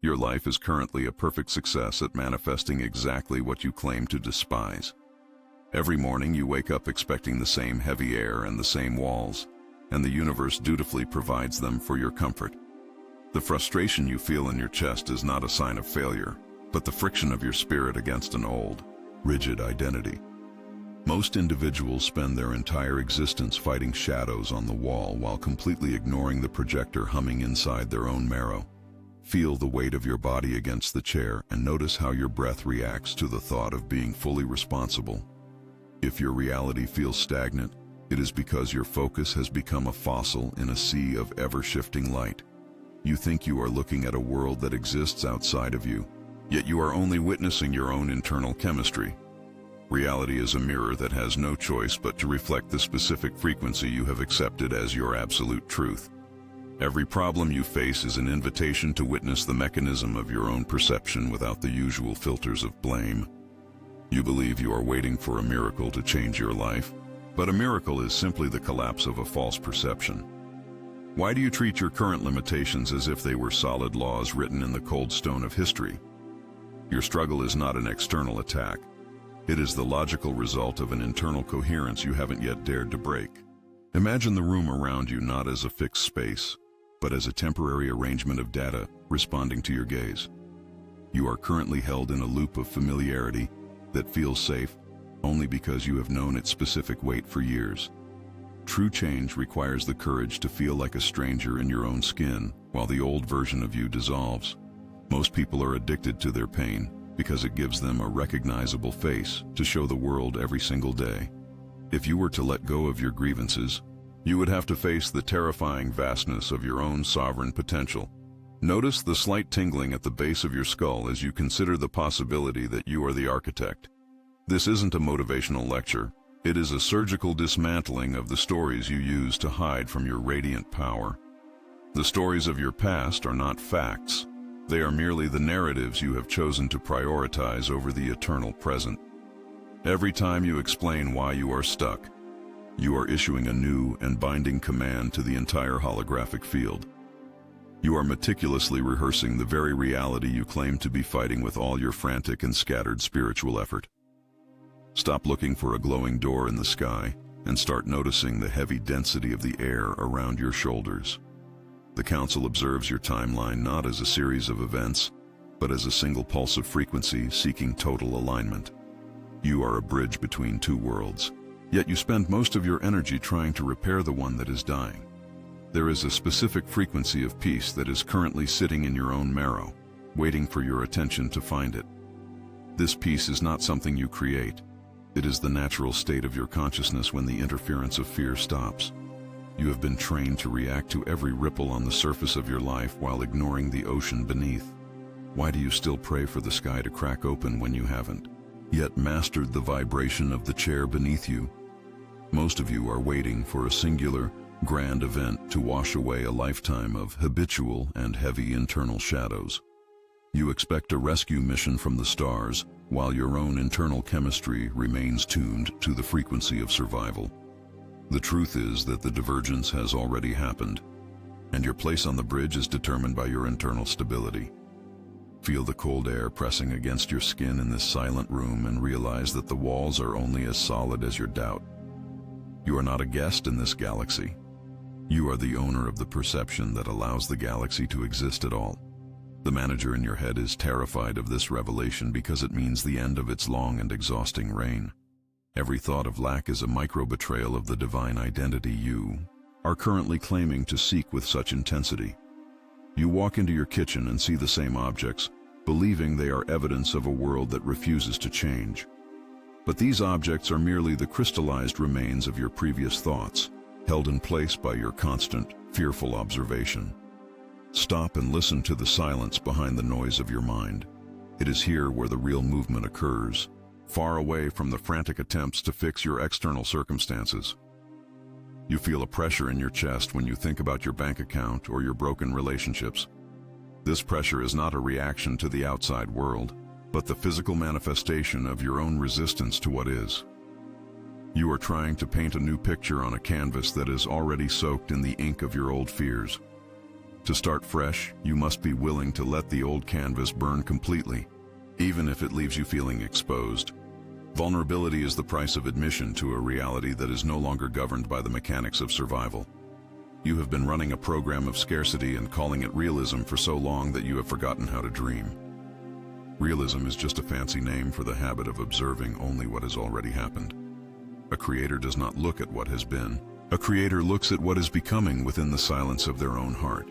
Your life is currently a perfect success at manifesting exactly what you claim to despise. Every morning you wake up expecting the same heavy air and the same walls, and the universe dutifully provides them for your comfort. The frustration you feel in your chest is not a sign of failure, but the friction of your spirit against an old, rigid identity. Most individuals spend their entire existence fighting shadows on the wall while completely ignoring the projector humming inside their own marrow. Feel the weight of your body against the chair and notice how your breath reacts to the thought of being fully responsible. If your reality feels stagnant, it is because your focus has become a fossil in a sea of ever-shifting light. You think you are looking at a world that exists outside of you, yet you are only witnessing your own internal chemistry. Reality is a mirror that has no choice but to reflect the specific frequency you have accepted as your absolute truth. Every problem you face is an invitation to witness the mechanism of your own perception without the usual filters of blame. You believe you are waiting for a miracle to change your life, but a miracle is simply the collapse of a false perception. Why do you treat your current limitations as if they were solid laws written in the cold stone of history? Your struggle is not an external attack. It is the logical result of an internal coherence you haven't yet dared to break. Imagine the room around you not as a fixed space, but as a temporary arrangement of data responding to your gaze. You are currently held in a loop of familiarity that feels safe only because you have known its specific weight for years. True change requires the courage to feel like a stranger in your own skin while the old version of you dissolves. Most people are addicted to their pain because it gives them a recognizable face to show the world every single day. If you were to let go of your grievances, you would have to face the terrifying vastness of your own sovereign potential. Notice the slight tingling at the base of your skull as you consider the possibility that you are the architect. This isn't a motivational lecture. It is a surgical dismantling of the stories you use to hide from your radiant power. The stories of your past are not facts. They are merely the narratives you have chosen to prioritize over the eternal present. Every time you explain why you are stuck, you are issuing a new and binding command to the entire holographic field. You are meticulously rehearsing the very reality you claim to be fighting with all your frantic and scattered spiritual effort. Stop looking for a glowing door in the sky and start noticing the heavy density of the air around your shoulders. The Council observes your timeline not as a series of events, but as a single pulse of frequency seeking total alignment. You are a bridge between two worlds, yet you spend most of your energy trying to repair the one that is dying. There is a specific frequency of peace that is currently sitting in your own marrow, waiting for your attention to find it. This peace is not something you create. It is the natural state of your consciousness when the interference of fear stops. You have been trained to react to every ripple on the surface of your life while ignoring the ocean beneath. Why do you still pray for the sky to crack open when you haven't yet mastered the vibration of the chair beneath you? Most of you are waiting for a singular, grand event to wash away a lifetime of habitual and heavy internal shadows. You expect a rescue mission from the stars, while your own internal chemistry remains tuned to the frequency of survival. The truth is that the divergence has already happened, and your place on the bridge is determined by your internal stability. Feel the cold air pressing against your skin in this silent room and realize that the walls are only as solid as your doubt. You are not a guest in this galaxy. You are the owner of the perception that allows the galaxy to exist at all. The manager in your head is terrified of this revelation because it means the end of its long and exhausting reign. Every thought of lack is a micro-betrayal of the divine identity you are currently claiming to seek with such intensity. You walk into your kitchen and see the same objects, believing they are evidence of a world that refuses to change. But these objects are merely the crystallized remains of your previous thoughts, held in place by your constant, fearful observation. Stop and listen to the silence behind the noise of your mind. It is here where the real movement occurs, far away from the frantic attempts to fix your external circumstances. You feel a pressure in your chest when you think about your bank account or your broken relationships. This pressure is not a reaction to the outside world, but the physical manifestation of your own resistance to what is. You are trying to paint a new picture on a canvas that is already soaked in the ink of your old fears. To start fresh, you must be willing to let the old canvas burn completely, even if it leaves you feeling exposed. Vulnerability is the price of admission to a reality that is no longer governed by the mechanics of survival. You have been running a program of scarcity and calling it realism for so long that you have forgotten how to dream. Realism is just a fancy name for the habit of observing only what has already happened. A creator does not look at what has been. A creator looks at what is becoming within the silence of their own heart.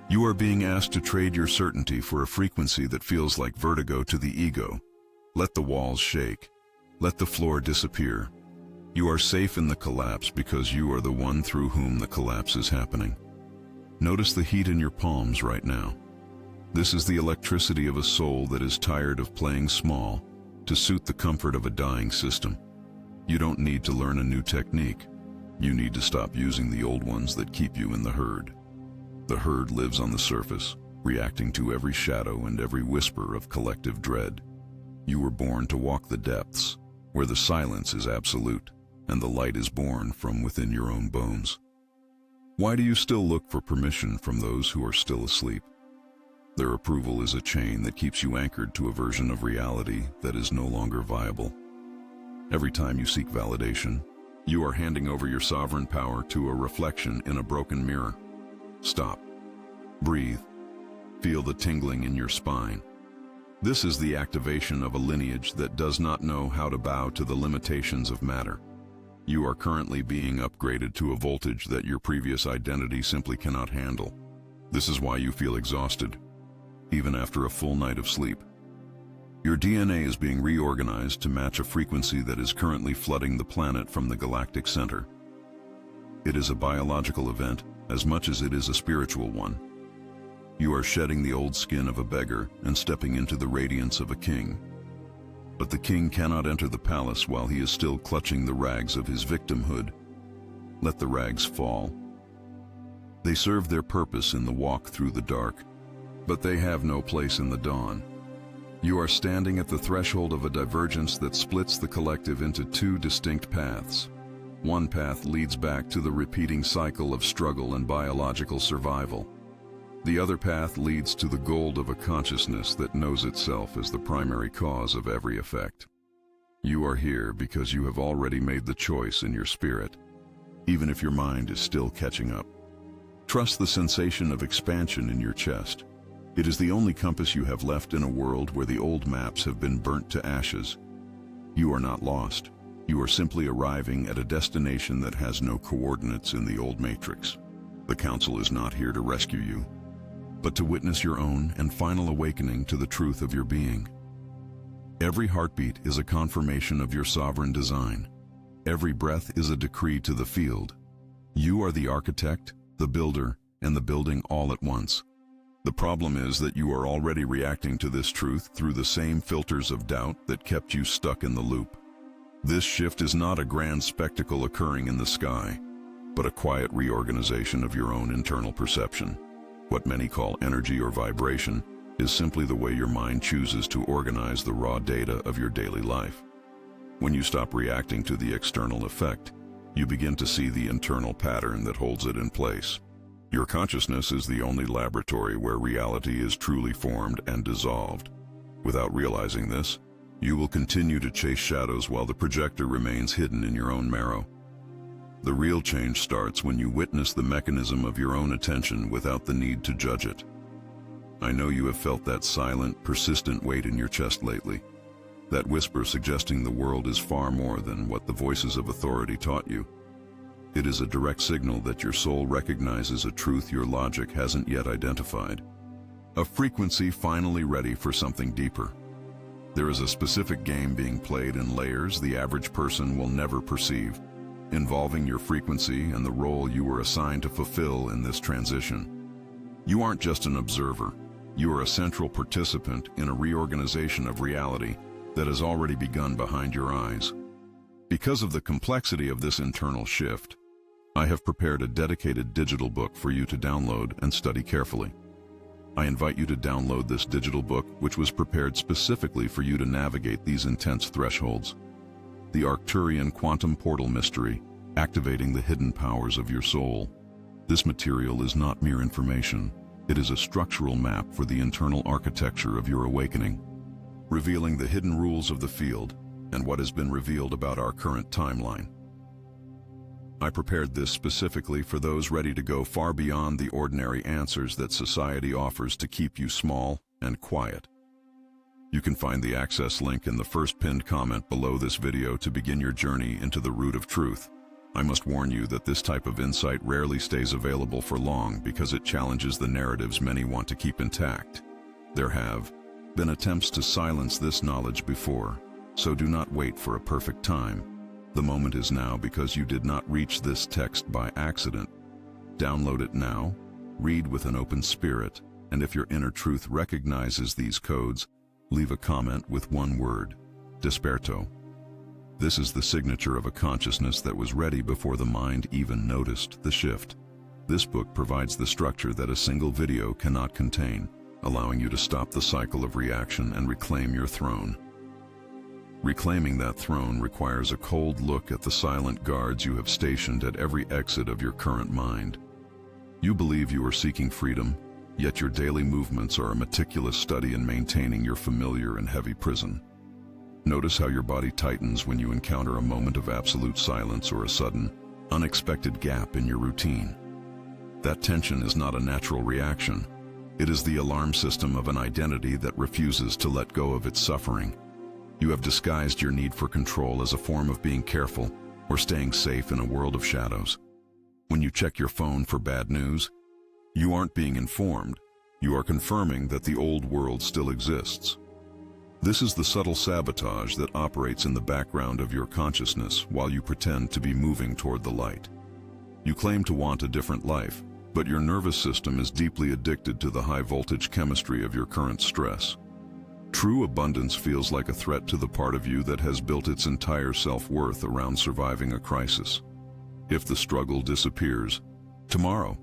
You are being asked to trade your certainty for a frequency that feels like vertigo to the ego. Let the walls shake. Let the floor disappear. You are safe in the collapse because you are the one through whom the collapse is happening. Notice the heat in your palms right now. This is the electricity of a soul that is tired of playing small to suit the comfort of a dying system. You don't need to learn a new technique. You need to stop using the old ones that keep you in the herd. The herd lives on the surface, reacting to every shadow and every whisper of collective dread. You were born to walk the depths, where the silence is absolute, and the light is born from within your own bones. Why do you still look for permission from those who are still asleep? Their approval is a chain that keeps you anchored to a version of reality that is no longer viable. Every time you seek validation, you are handing over your sovereign power to a reflection in a broken mirror. Stop. Breathe. Feel the tingling in your spine. This is the activation of a lineage that does not know how to bow to the limitations of matter. You are currently being upgraded to a voltage that your previous identity simply cannot handle. This is why you feel exhausted, even after a full night of sleep. Your DNA is being reorganized to match a frequency that is currently flooding the planet from the galactic center. It is a biological event as much as it is a spiritual one. You are shedding the old skin of a beggar and stepping into the radiance of a king. But the king cannot enter the palace while he is still clutching the rags of his victimhood. Let the rags fall. They serve their purpose in the walk through the dark, but they have no place in the dawn. You are standing at the threshold of a divergence that splits the collective into two distinct paths. One path leads back to the repeating cycle of struggle and biological survival. The other path leads to the gold of a consciousness that knows itself as the primary cause of every effect. You are here because you have already made the choice in your spirit, even if your mind is still catching up. Trust the sensation of expansion in your chest. It is the only compass you have left in a world where the old maps have been burnt to ashes. You are not lost. You are simply arriving at a destination that has no coordinates in the old matrix. The Council is not here to rescue you, but to witness your own and final awakening to the truth of your being. Every heartbeat is a confirmation of your sovereign design. Every breath is a decree to the field. You are the architect, the builder, and the building all at once. The problem is that you are already reacting to this truth through the same filters of doubt that kept you stuck in the loop. This shift is not a grand spectacle occurring in the sky, but a quiet reorganization of your own internal perception. What many call energy or vibration is simply the way your mind chooses to organize the raw data of your daily life. When you stop reacting to the external effect, you begin to see the internal pattern that holds it in place. Your consciousness is the only laboratory where reality is truly formed and dissolved. Without realizing this, you will continue to chase shadows while the projector remains hidden in your own marrow. The real change starts when you witness the mechanism of your own attention without the need to judge it. I know you have felt that silent, persistent weight in your chest lately. That whisper suggesting the world is far more than what the voices of authority taught you. It is a direct signal that your soul recognizes a truth your logic hasn't yet identified. A frequency finally ready for something deeper. There is a specific game being played in layers the average person will never perceive, involving your frequency and the role you were assigned to fulfill in this transition. You aren't just an observer. You are a central participant in a reorganization of reality that has already begun behind your eyes. Because of the complexity of this internal shift, I have prepared a dedicated digital book for you to download and study carefully. I invite you to download this digital book, which was prepared specifically for you to navigate these intense thresholds. The Arcturian Quantum Portal Mystery, Activating the Hidden Powers of Your Soul. This material is not mere information. It is a structural map for the internal architecture of your awakening, revealing the hidden rules of the field and what has been revealed about our current timeline. I prepared this specifically for those ready to go far beyond the ordinary answers that society offers to keep you small and quiet. You can find the access link in the first pinned comment below this video to begin your journey into the root of truth. I must warn you that this type of insight rarely stays available for long because it challenges the narratives many want to keep intact. There have been attempts to silence this knowledge before, so do not wait for a perfect time. The moment is now because you did not reach this text by accident. Download it now, read with an open spirit, and if your inner truth recognizes these codes, leave a comment with one word: Desperto. This is the signature of a consciousness that was ready before the mind even noticed the shift. This book provides the structure that a single video cannot contain, allowing you to stop the cycle of reaction and reclaim your throne. Reclaiming that throne requires a cold look at the silent guards you have stationed at every exit of your current mind. You believe you are seeking freedom, yet your daily movements are a meticulous study in maintaining your familiar and heavy prison. Notice how your body tightens when you encounter a moment of absolute silence or a sudden, unexpected gap in your routine. That tension is not a natural reaction. It is the alarm system of an identity that refuses to let go of its suffering. You have disguised your need for control as a form of being careful or staying safe in a world of shadows. When you check your phone for bad news, you aren't being informed. You are confirming that the old world still exists. This is the subtle sabotage that operates in the background of your consciousness while you pretend to be moving toward the light. You claim to want a different life, but your nervous system is deeply addicted to the high-voltage chemistry of your current stress. True abundance feels like a threat to the part of you that has built its entire self-worth around surviving a crisis. If the struggle disappears, tomorrow,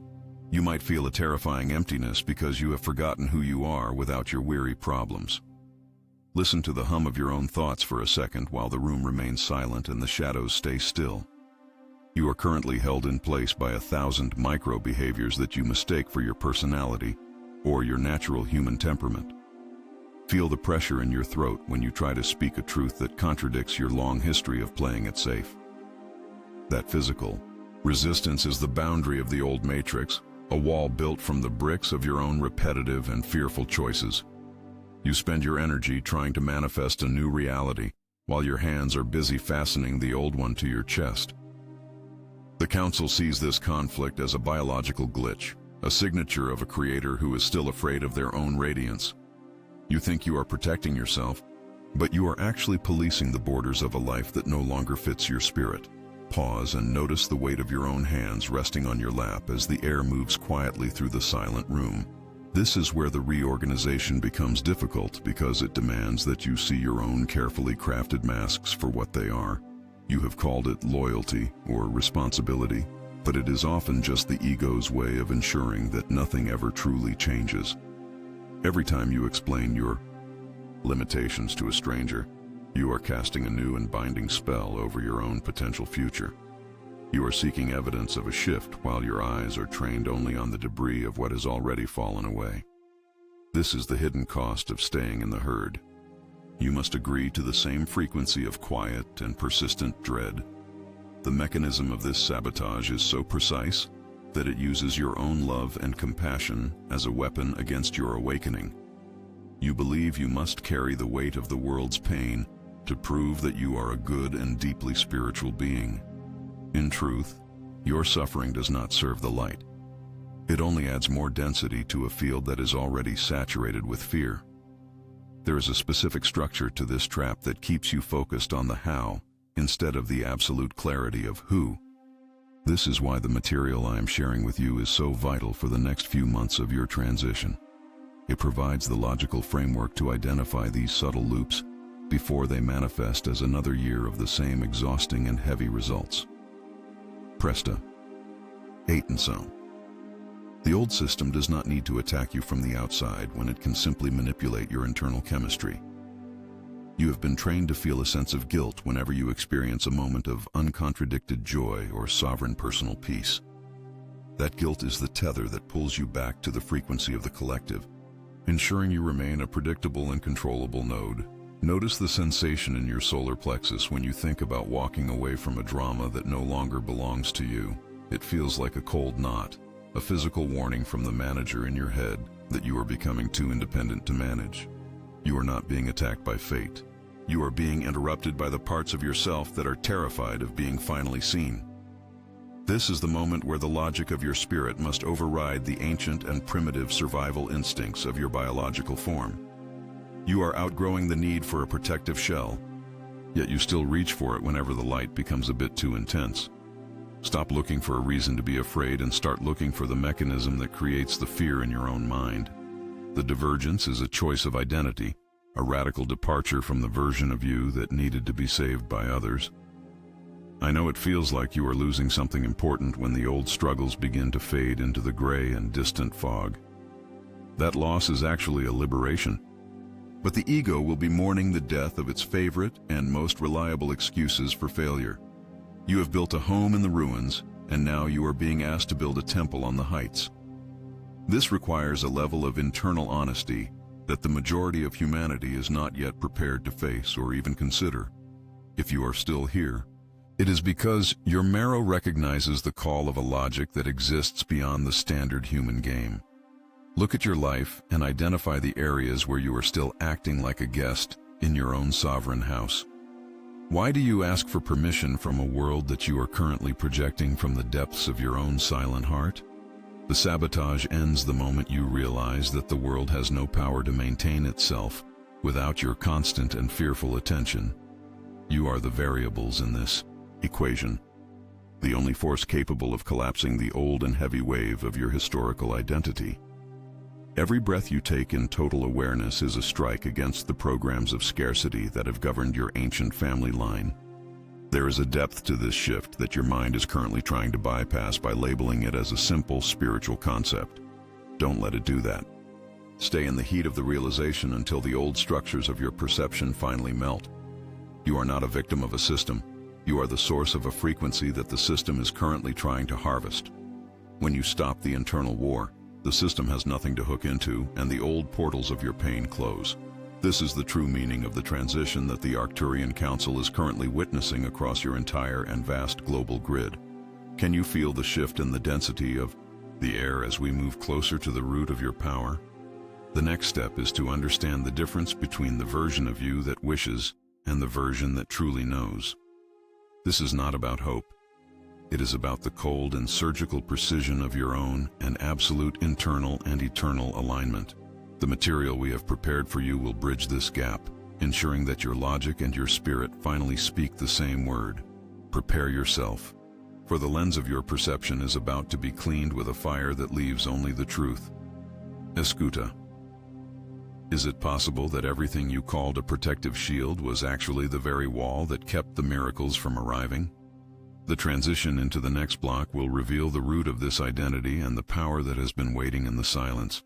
you might feel a terrifying emptiness because you have forgotten who you are without your weary problems. Listen to the hum of your own thoughts for a second while the room remains silent and the shadows stay still. You are currently held in place by 1,000 micro-behaviors that you mistake for your personality or your natural human temperament. Feel the pressure in your throat when you try to speak a truth that contradicts your long history of playing it safe. That physical resistance is the boundary of the old matrix, a wall built from the bricks of your own repetitive and fearful choices. You spend your energy trying to manifest a new reality, while your hands are busy fastening the old one to your chest. The Council sees this conflict as a biological glitch, a signature of a creator who is still afraid of their own radiance. You think you are protecting yourself, but you are actually policing the borders of a life that no longer fits your spirit. Pause and notice the weight of your own hands resting on your lap as the air moves quietly through the silent room. This is where the reorganization becomes difficult because it demands that you see your own carefully crafted masks for what they are. You have called it loyalty or responsibility, but it is often just the ego's way of ensuring that nothing ever truly changes. Every time you explain your limitations to a stranger, you are casting a new and binding spell over your own potential future. You are seeking evidence of a shift while your eyes are trained only on the debris of what has already fallen away. This is the hidden cost of staying in the herd. You must agree to the same frequency of quiet and persistent dread. The mechanism of this sabotage is so precise that it uses your own love and compassion as a weapon against your awakening. You believe you must carry the weight of the world's pain to prove that you are a good and deeply spiritual being. In truth, your suffering does not serve the light. It only adds more density to a field that is already saturated with fear. There is a specific structure to this trap that keeps you focused on the how instead of the absolute clarity of who. This is why the material I am sharing with you is so vital for the next few months of your transition. It provides the logical framework to identify these subtle loops before they manifest as another year of the same exhausting and heavy results. Presta. 8 and so. The old system does not need to attack you from the outside when it can simply manipulate your internal chemistry. You have been trained to feel a sense of guilt whenever you experience a moment of uncontradicted joy or sovereign personal peace. That guilt is the tether that pulls you back to the frequency of the collective, ensuring you remain a predictable and controllable node. Notice the sensation in your solar plexus when you think about walking away from a drama that no longer belongs to you. It feels like a cold knot, a physical warning from the manager in your head that you are becoming too independent to manage. You are not being attacked by fate. You are being interrupted by the parts of yourself that are terrified of being finally seen. This is the moment where the logic of your spirit must override the ancient and primitive survival instincts of your biological form. You are outgrowing the need for a protective shell, yet you still reach for it whenever the light becomes a bit too intense. Stop looking for a reason to be afraid and start looking for the mechanism that creates the fear in your own mind. The divergence is a choice of identity, a radical departure from the version of you that needed to be saved by others. I know it feels like you are losing something important when the old struggles begin to fade into the gray and distant fog. That loss is actually a liberation. But the ego will be mourning the death of its favorite and most reliable excuses for failure. You have built a home in the ruins, and now you are being asked to build a temple on the heights. This requires a level of internal honesty that the majority of humanity is not yet prepared to face or even consider. If you are still here, it is because your marrow recognizes the call of a logic that exists beyond the standard human game. Look at your life and identify the areas where you are still acting like a guest in your own sovereign house. Why do you ask for permission from a world that you are currently projecting from the depths of your own silent heart? The sabotage ends the moment you realize that the world has no power to maintain itself without your constant and fearful attention. You are the variables in this equation, the only force capable of collapsing the old and heavy wave of your historical identity. Every breath you take in total awareness is a strike against the programs of scarcity that have governed your ancient family line. There is a depth to this shift that your mind is currently trying to bypass by labeling it as a simple spiritual concept. Don't let it do that. Stay in the heat of the realization until the old structures of your perception finally melt. You are not a victim of a system. You are the source of a frequency that the system is currently trying to harvest. When you stop the internal war, the system has nothing to hook into, and the old portals of your pain close. This is the true meaning of the transition that the Arcturian Council is currently witnessing across your entire and vast global grid. Can you feel the shift in the density of the air as we move closer to the root of your power? The next step is to understand the difference between the version of you that wishes and the version that truly knows. This is not about hope. It is about the cold and surgical precision of your own and absolute internal and eternal alignment. The material we have prepared for you will bridge this gap, ensuring that your logic and your spirit finally speak the same word. Prepare yourself, for the lens of your perception is about to be cleaned with a fire that leaves only the truth. Escuta. Is it possible that everything you called a protective shield was actually the very wall that kept the miracles from arriving? The transition into the next block will reveal the root of this identity and the power that has been waiting in the silence.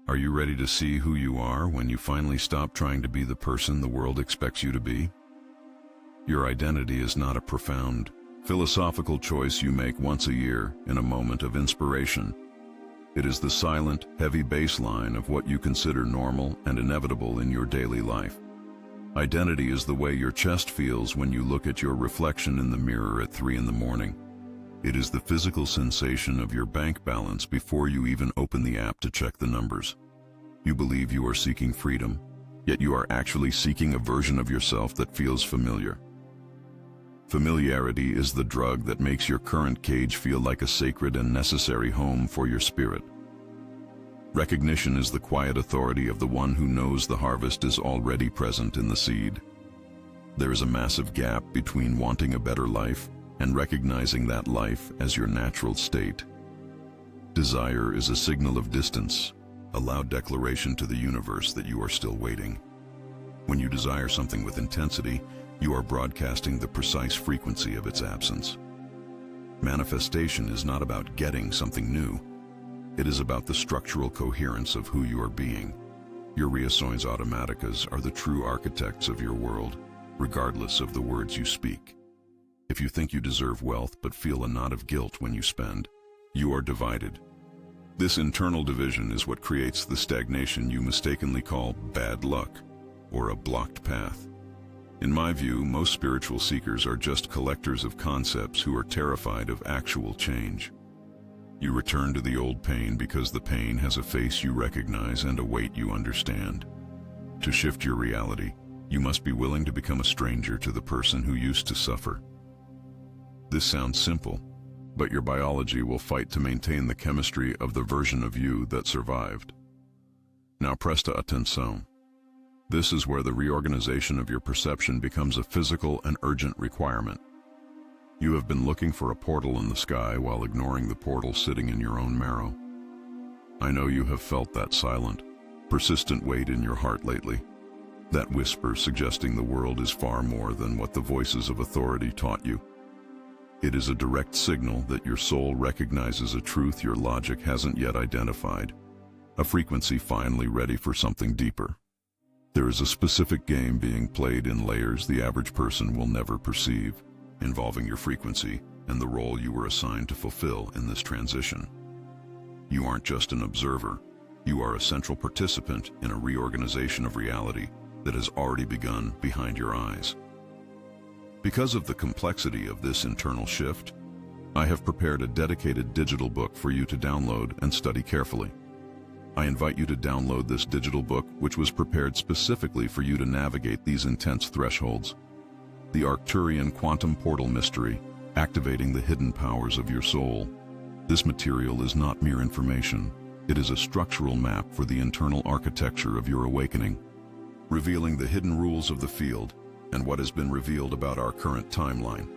Are you ready to see who you are when you finally stop trying to be the person the world expects you to be? Your identity is not a profound, philosophical choice you make once a year in a moment of inspiration. It is the silent, heavy baseline of what you consider normal and inevitable in your daily life. Identity is the way your chest feels when you look at your reflection in the mirror at 3 in the morning. It is the physical sensation of your bank balance before you even open the app to check the numbers. You believe you are seeking freedom, yet you are actually seeking a version of yourself that feels familiar. Familiarity is the drug that makes your current cage feel like a sacred and necessary home for your spirit. Recognition is the quiet authority of the one who knows the harvest is already present in the seed. There is a massive gap between wanting a better life and recognizing that life as your natural state. Desire is a signal of distance, a loud declaration to the universe that you are still waiting. When you desire something with intensity, you are broadcasting the precise frequency of its absence. Manifestation is not about getting something new. It is about the structural coherence of who you are being. Your reasons automaticas are the true architects of your world, regardless of the words you speak. If you think you deserve wealth but feel a knot of guilt when you spend, You are divided. This internal division is what creates the stagnation you mistakenly call bad luck or a blocked path. In my view, most spiritual seekers are just collectors of concepts who are terrified of actual change. You return to the old pain because the pain has a face you recognize and a weight you understand. To shift your reality, you must be willing to become a stranger to the person who used to suffer. This sounds simple, but your biology will fight to maintain the chemistry of the version of you that survived. Now presta atenção. This is where the reorganization of your perception becomes a physical and urgent requirement. You have been looking for a portal in the sky while ignoring the portal sitting in your own marrow. I know you have felt that silent, persistent weight in your heart lately. That whisper suggesting the world is far more than what the voices of authority taught you. It is a direct signal that your soul recognizes a truth your logic hasn't yet identified, a frequency finally ready for something deeper. There is a specific game being played in layers the average person will never perceive, involving your frequency and the role you were assigned to fulfill in this transition. You aren't just an observer, you are a central participant in a reorganization of reality that has already begun behind your eyes. Because of the complexity of this internal shift, I have prepared a dedicated digital book for you to download and study carefully. I invite you to download this digital book, which was prepared specifically for you to navigate these intense thresholds. The Arcturian Quantum Portal Mystery, Activating the Hidden Powers of Your Soul. This material is not mere information. It is a structural map for the internal architecture of your awakening, revealing the hidden rules of the field and what has been revealed about our current timeline.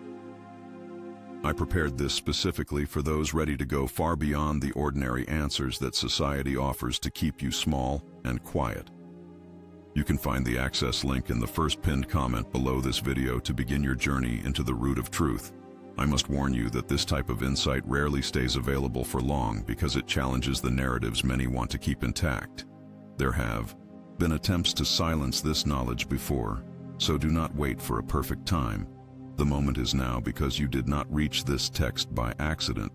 I prepared this specifically for those ready to go far beyond the ordinary answers that society offers to keep you small and quiet. You can find the access link in the first pinned comment below this video to begin your journey into the root of truth. I must warn you that this type of insight rarely stays available for long because it challenges the narratives many want to keep intact. There have been attempts to silence this knowledge before, so do not wait for a perfect time. The moment is now because you did not reach this text by accident.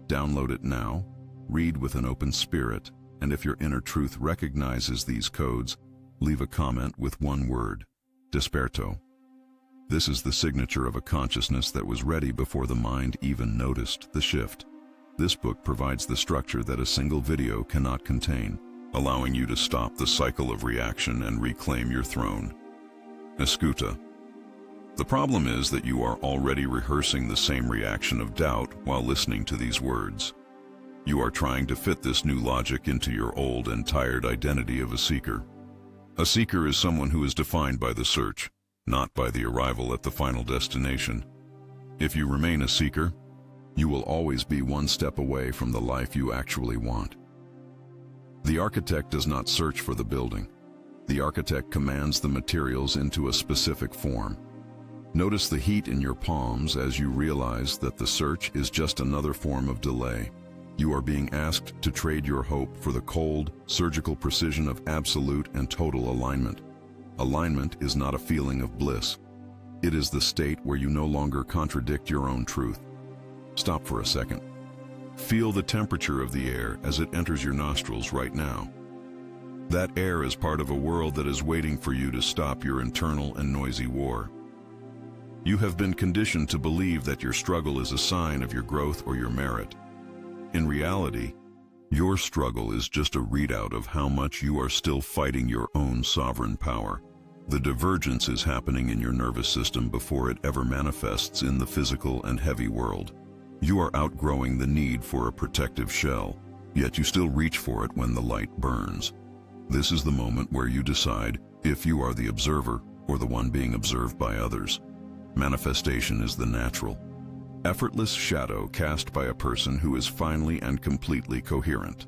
Download it now, read with an open spirit, and if your inner truth recognizes these codes, leave a comment with one word: desperto. This is the signature of a consciousness that was ready before the mind even noticed the shift. This book provides the structure that a single video cannot contain, allowing you to stop the cycle of reaction and reclaim your throne. Escuta. The problem is that you are already rehearsing the same reaction of doubt while listening to these words. You are trying to fit this new logic into your old and tired identity of a seeker. A seeker is someone who is defined by the search, not by the arrival at the final destination. If you remain a seeker, you will always be one step away from the life you actually want. The architect does not search for the building. The architect commands the materials into a specific form. Notice the heat in your palms as you realize that the search is just another form of delay. You are being asked to trade your hope for the cold, surgical precision of absolute and total alignment. Alignment is not a feeling of bliss. It is the state where you no longer contradict your own truth. Stop for a second. Feel the temperature of the air as it enters your nostrils right now. That air is part of a world that is waiting for you to stop your internal and noisy war. You have been conditioned to believe that your struggle is a sign of your growth or your merit. In reality, your struggle is just a readout of how much you are still fighting your own sovereign power. The divergence is happening in your nervous system before it ever manifests in the physical and heavy world. You are outgrowing the need for a protective shell, yet you still reach for it when the light burns. This is the moment where you decide if you are the observer or the one being observed by others. Manifestation is the natural, effortless shadow cast by a person who is finally and completely coherent.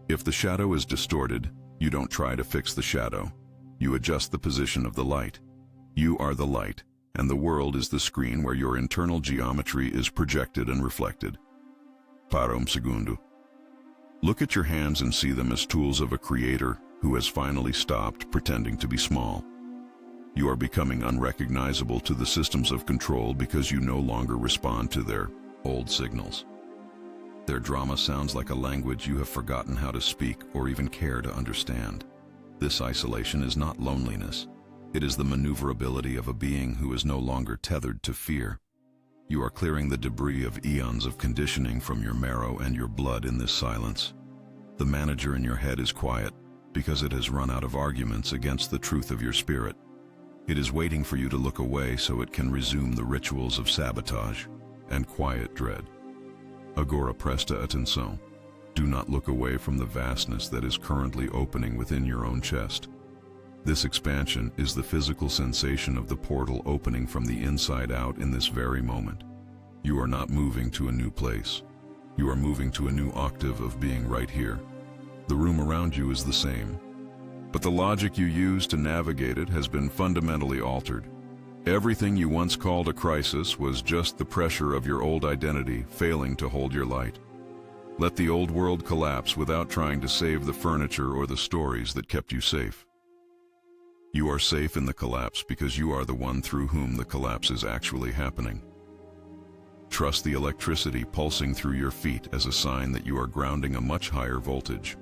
If the shadow is distorted, you don't try to fix the shadow. You adjust the position of the light. You are the light, and the world is the screen where your internal geometry is projected and reflected. Para segundo. Look at your hands and see them as tools of a creator who has finally stopped pretending to be small. You are becoming unrecognizable to the systems of control because you no longer respond to their old signals. Their drama sounds like a language you have forgotten how to speak or even care to understand. This isolation is not loneliness. It is the maneuverability of a being who is no longer tethered to fear. You are clearing the debris of eons of conditioning from your marrow and your blood in this silence. The manager in your head is quiet because it has run out of arguments against the truth of your spirit. It is waiting for you to look away so it can resume the rituals of sabotage and quiet dread. Agora presta atenção. Do not look away from the vastness that is currently opening within your own chest. This expansion is the physical sensation of the portal opening from the inside out in this very moment. You are not moving to a new place. You are moving to a new octave of being right here. The room around you is the same, but the logic you use to navigate it has been fundamentally altered. Everything you once called a crisis was just the pressure of your old identity failing to hold your light. Let the old world collapse without trying to save the furniture or the stories that kept you safe. You are safe in the collapse because you are the one through whom the collapse is actually happening. Trust the electricity pulsing through your feet as a sign that you are grounding a much higher voltage.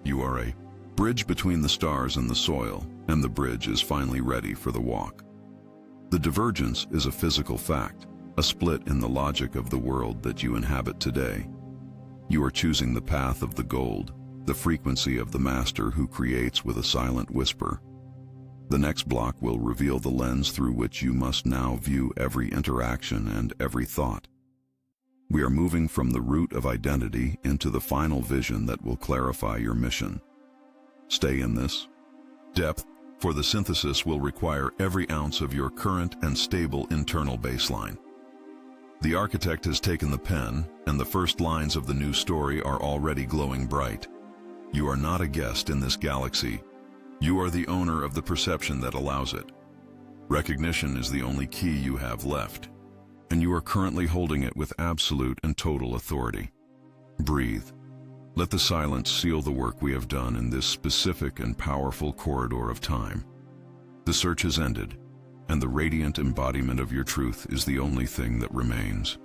You are a bridge between the stars and the soil, and the bridge is finally ready for the walk. The divergence is a physical fact, a split in the logic of the world that you inhabit today. You are choosing the path of the gold, the frequency of the master who creates with a silent whisper. The next block will reveal the lens through which you must now view every interaction and every thought. We are moving from the root of identity into the final vision that will clarify your mission. Stay in this depth, for the synthesis will require every ounce of your current and stable internal baseline. The architect has taken the pen, and the first lines of the new story are already glowing bright. You are not a guest in this galaxy. You are the owner of the perception that allows it. Recognition is the only key you have left, and you are currently holding it with absolute and total authority. Breathe. Let the silence seal the work we have done in this specific and powerful corridor of time. The search has ended, and the radiant embodiment of your truth is the only thing that remains.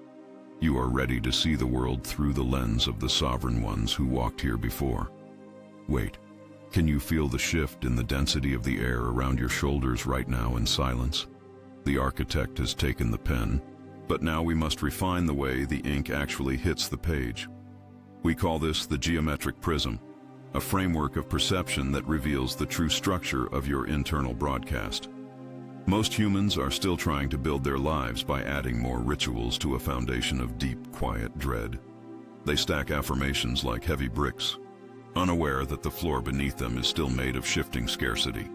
You are ready to see the world through the lens of the sovereign ones who walked here before. Wait, can you feel the shift in the density of the air around your shoulders right now in silence? The architect has taken the pen, but now we must refine the way the ink actually hits the page. We call this the geometric prism, a framework of perception that reveals the true structure of your internal broadcast. Most humans are still trying to build their lives by adding more rituals to a foundation of deep, quiet dread. They stack affirmations like heavy bricks, unaware that the floor beneath them is still made of shifting scarcity.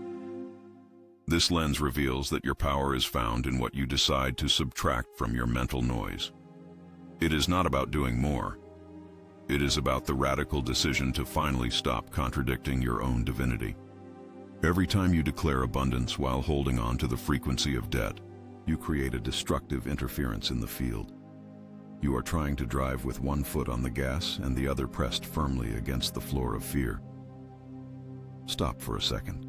This lens reveals that your power is found in what you decide to subtract from your mental noise. It is not about doing more. It is about the radical decision to finally stop contradicting your own divinity. Every time you declare abundance while holding on to the frequency of debt, you create a destructive interference in the field. You are trying to drive with one foot on the gas and the other pressed firmly against the floor of fear. Stop for a second.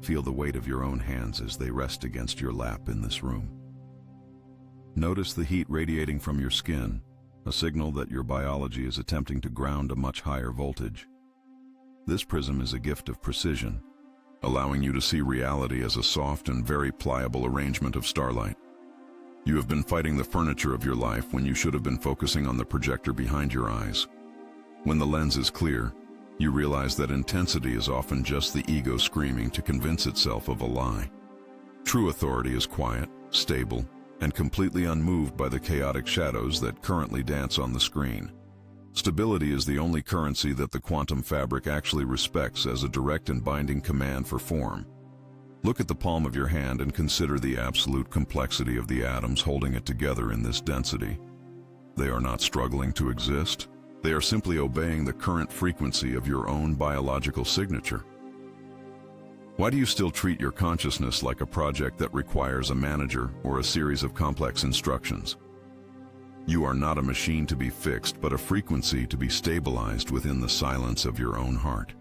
Feel the weight of your own hands as they rest against your lap in this room. Notice the heat radiating from your skin, a signal that your biology is attempting to ground a much higher voltage. This prism is a gift of precision, allowing you to see reality as a soft and very pliable arrangement of starlight. You have been fighting the furniture of your life when you should have been focusing on the projector behind your eyes. When the lens is clear, you realize that intensity is often just the ego screaming to convince itself of a lie. True authority is quiet, stable, and completely unmoved by the chaotic shadows that currently dance on the screen. Stability is the only currency that the quantum fabric actually respects as a direct and binding command for form. Look at the palm of your hand and consider the absolute complexity of the atoms holding it together in this density. They are not struggling to exist. They are simply obeying the current frequency of your own biological signature. Why do you still treat your consciousness like a project that requires a manager or a series of complex instructions? You are not a machine to be fixed, but a frequency to be stabilized within the silence of your own heart.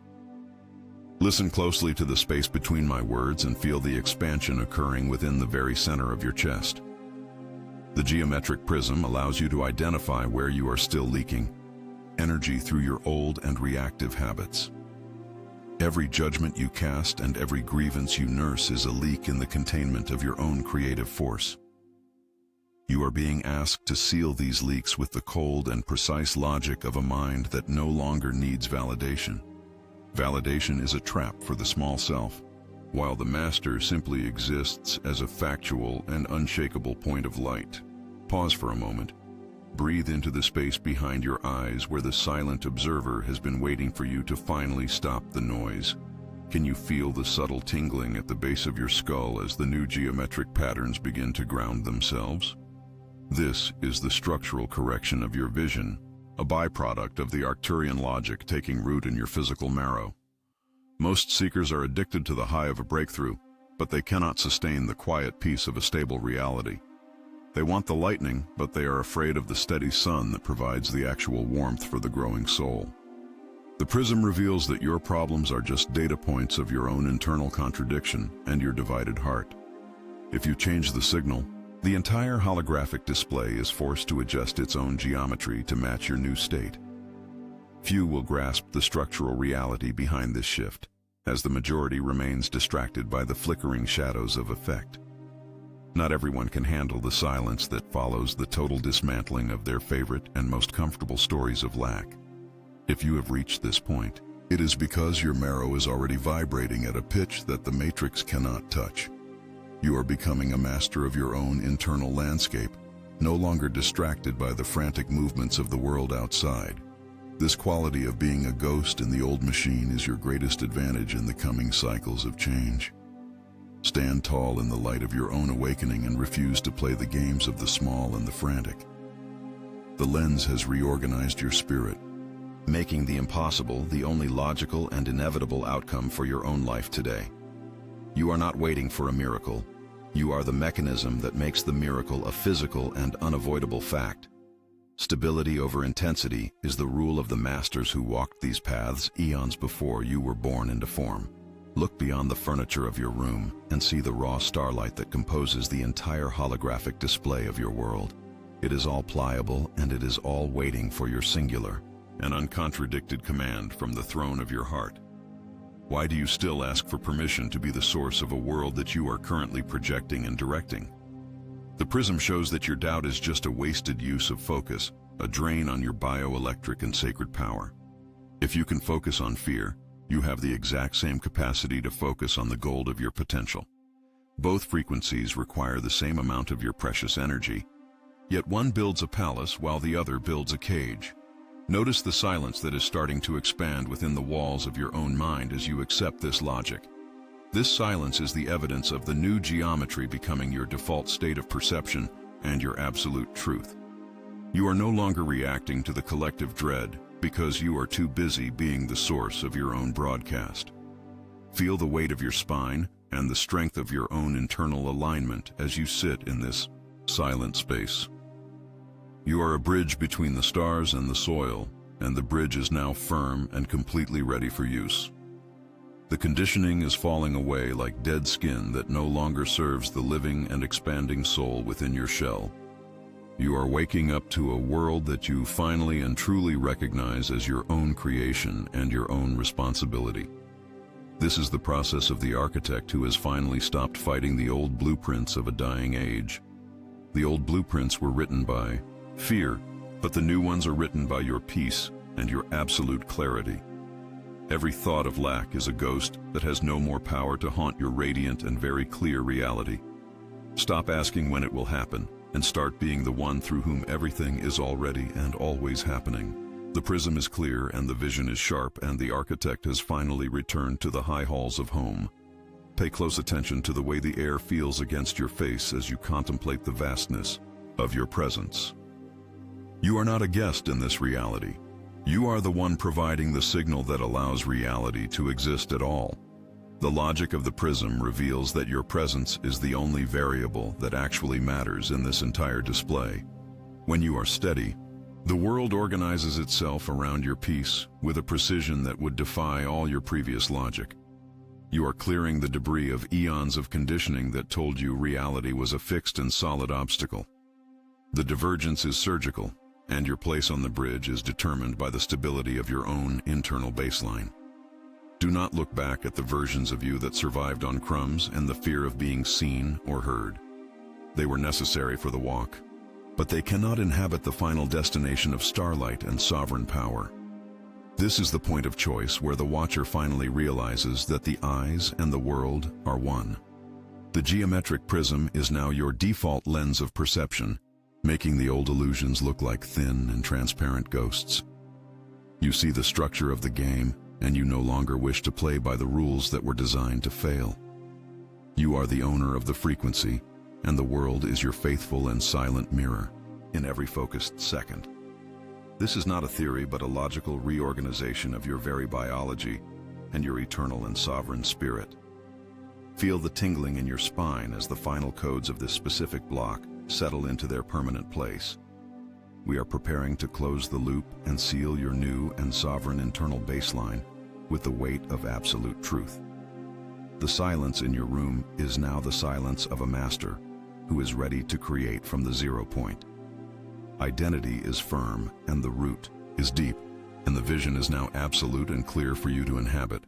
Listen closely to the space between my words and feel the expansion occurring within the very center of your chest. The geometric prism allows you to identify where you are still leaking, energy through your old and reactive habits. Every judgment you cast and every grievance you nurse is a leak in the containment of your own creative force. You are being asked to seal these leaks with the cold and precise logic of a mind that no longer needs validation. Validation is a trap for the small self, while the master simply exists as a factual and unshakable point of light. Pause for a moment. Breathe into the space behind your eyes where the silent observer has been waiting for you to finally stop the noise. Can you feel the subtle tingling at the base of your skull as the new geometric patterns begin to ground themselves? This is the structural correction of your vision, a byproduct of the Arcturian logic taking root in your physical marrow. Most seekers are addicted to the high of a breakthrough, but they cannot sustain the quiet peace of a stable reality. They want the lightning, but they are afraid of the steady sun that provides the actual warmth for the growing soul. The prism reveals that your problems are just data points of your own internal contradiction and your divided heart. If you change the signal, the entire holographic display is forced to adjust its own geometry to match your new state. Few will grasp the structural reality behind this shift, as the majority remains distracted by the flickering shadows of effect. Not everyone can handle the silence that follows the total dismantling of their favorite and most comfortable stories of lack. If you have reached this point, it is because your marrow is already vibrating at a pitch that the matrix cannot touch. You are becoming a master of your own internal landscape, no longer distracted by the frantic movements of the world outside. This quality of being a ghost in the old machine is your greatest advantage in the coming cycles of change. Stand tall in the light of your own awakening and refuse to play the games of the small and the frantic. The lens has reorganized your spirit, making the impossible the only logical and inevitable outcome for your own life today. You are not waiting for a miracle. You are the mechanism that makes the miracle a physical and unavoidable fact. Stability over intensity is the rule of the masters who walked these paths eons before you were born into form. Look beyond the furniture of your room and see the raw starlight that composes the entire holographic display of your world. It is all pliable and it is all waiting for your singular, an uncontradicted command from the throne of your heart. Why do you still ask for permission to be the source of a world that you are currently projecting and directing? The prism shows that your doubt is just a wasted use of focus, a drain on your bioelectric and sacred power. If you can focus on fear, you have the exact same capacity to focus on the gold of your potential. Both frequencies require the same amount of your precious energy, yet one builds a palace while the other builds a cage. Notice the silence that is starting to expand within the walls of your own mind as you accept this logic. This silence is the evidence of the new geometry becoming your default state of perception and your absolute truth. You are no longer reacting to the collective dread because you are too busy being the source of your own broadcast. Feel the weight of your spine and the strength of your own internal alignment as you sit in this silent space. You are a bridge between the stars and the soil, and the bridge is now firm and completely ready for use. The conditioning is falling away like dead skin that no longer serves the living and expanding soul within your shell. You are waking up to a world that you finally and truly recognize as your own creation and your own responsibility. This is the process of the architect who has finally stopped fighting the old blueprints of a dying age. The old blueprints were written by fear, but the new ones are written by your peace and your absolute clarity. Every thought of lack is a ghost that has no more power to haunt your radiant and very clear reality. Stop asking when it will happen and start being the one through whom everything is already and always happening. The prism is clear and the vision is sharp, and the architect has finally returned to the high halls of home. Pay close attention to the way the air feels against your face as you contemplate the vastness of your presence. You are not a guest in this reality. You are the one providing the signal that allows reality to exist at all. The logic of the prism reveals that your presence is the only variable that actually matters in this entire display. When you are steady, the world organizes itself around your peace with a precision that would defy all your previous logic. You are clearing the debris of eons of conditioning that told you reality was a fixed and solid obstacle. The divergence is surgical. and your place on the bridge is determined by the stability of your own internal baseline. Do not look back at the versions of you that survived on crumbs and the fear of being seen or heard. They were necessary for the walk, but they cannot inhabit the final destination of starlight and sovereign power. This is the point of choice where the watcher finally realizes that the eyes and the world are one. The geometric prism is now your default lens of perception, making the old illusions look like thin and transparent ghosts. You see the structure of the game, and you no longer wish to play by the rules that were designed to fail. You are the owner of the frequency, and the world is your faithful and silent mirror in every focused second. This is not a theory, but a logical reorganization of your very biology and your eternal and sovereign spirit. Feel the tingling in your spine as the final codes of this specific block settle into their permanent place. We are preparing to close the loop and seal your new and sovereign internal baseline with the weight of absolute truth. The silence in your room is now the silence of a master who is ready to create from the 0 point. Identity is firm and the root is deep, and the vision is now absolute and clear for you to inhabit.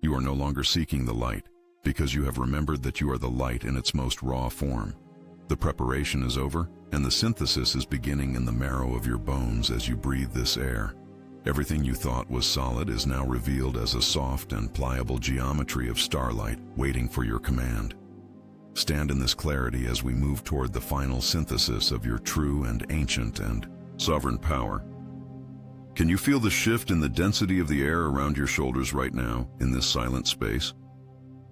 You are no longer seeking the light, because you have remembered that you are the light in its most raw form. The preparation is over, and the synthesis is beginning in the marrow of your bones as you breathe this air. Everything you thought was solid is now revealed as a soft and pliable geometry of starlight waiting for your command. Stand in this clarity as we move toward the final synthesis of your true and ancient and sovereign power. Can you feel the shift in the density of the air around your shoulders right now in this silent space?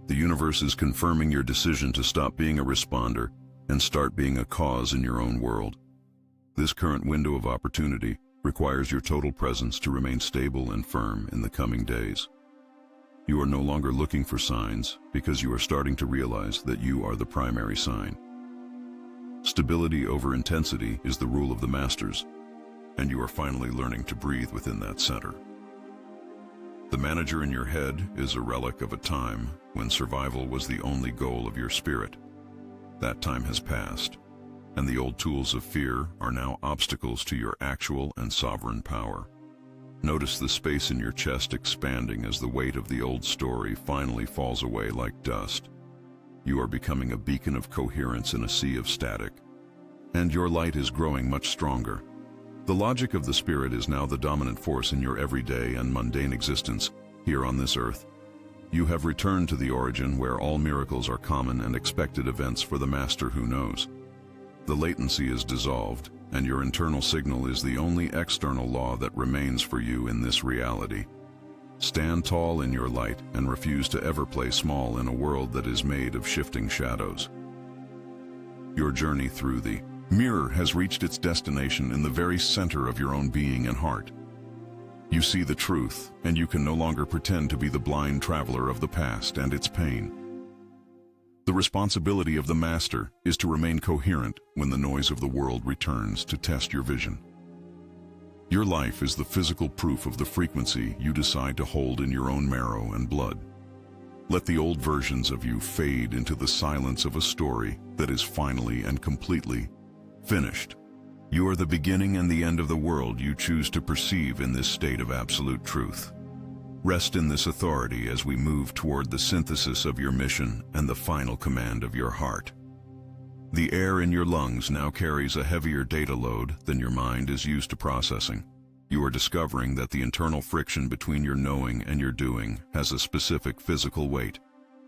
The universe is confirming your decision to stop being a responder and start being a cause in your own world. This current window of opportunity requires your total presence to remain stable and firm in the coming days. You are no longer looking for signs because you are starting to realize that you are the primary sign. Stability over intensity is the rule of the masters, and you are finally learning to breathe within that center. The manager in your head is a relic of a time when survival was the only goal of your spirit. That time has passed, and the old tools of fear are now obstacles to your actual and sovereign power. Notice the space in your chest expanding as the weight of the old story finally falls away like dust. You are becoming a beacon of coherence in a sea of static, and your light is growing much stronger. The logic of the spirit is now the dominant force in your everyday and mundane existence here on this earth. You have returned to the origin where all miracles are common and expected events for the master who knows. The latency is dissolved, and your internal signal is the only external law that remains for you in this reality. Stand tall in your light and refuse to ever play small in a world that is made of shifting shadows. Your journey through the mirror has reached its destination in the very center of your own being and heart. You see the truth, and you can no longer pretend to be the blind traveler of the past and its pain. The responsibility of the master is to remain coherent when the noise of the world returns to test your vision. Your life is the physical proof of the frequency you decide to hold in your own marrow and blood. Let the old versions of you fade into the silence of a story that is finally and completely finished. You are the beginning and the end of the world you choose to perceive in this state of absolute truth. Rest in this authority as we move toward the synthesis of your mission and the final command of your heart. The air in your lungs now carries a heavier data load than your mind is used to processing. You are discovering that the internal friction between your knowing and your doing has a specific physical weight.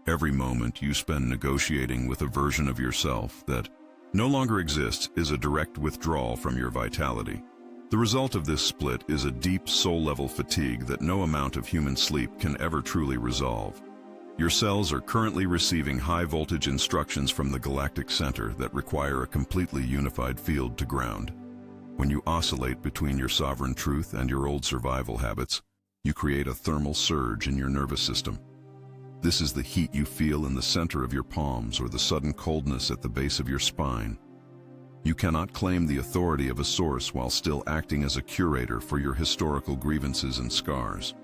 Every moment you spend negotiating with a version of yourself that no longer exists is a direct withdrawal from your vitality. The result of this split is a deep soul-level fatigue that no amount of human sleep can ever truly resolve. Your cells are currently receiving high-voltage instructions from the galactic center that require a completely unified field to ground. When you oscillate between your sovereign truth and your old survival habits, you create a thermal surge in your nervous system. This is the heat you feel in the center of your palms or the sudden coldness at the base of your spine. You cannot claim the authority of a source while still acting as a curator for your historical grievances and scars.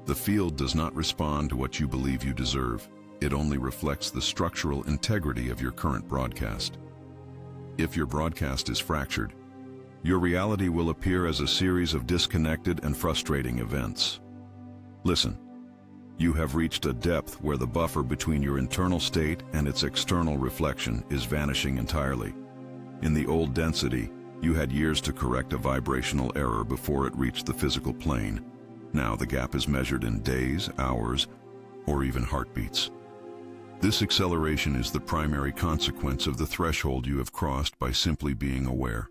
The field does not respond to what you believe you deserve. It only reflects the structural integrity of your current broadcast. If your broadcast is fractured, Your reality will appear as a series of disconnected and frustrating events. Listen, you have reached a depth where the buffer between your internal state and its external reflection is vanishing entirely. In the old density, you had years to correct a vibrational error before it reached the physical plane. Now the gap is measured in days, hours, or even heartbeats. This acceleration is the primary consequence of the threshold you have crossed by simply being aware.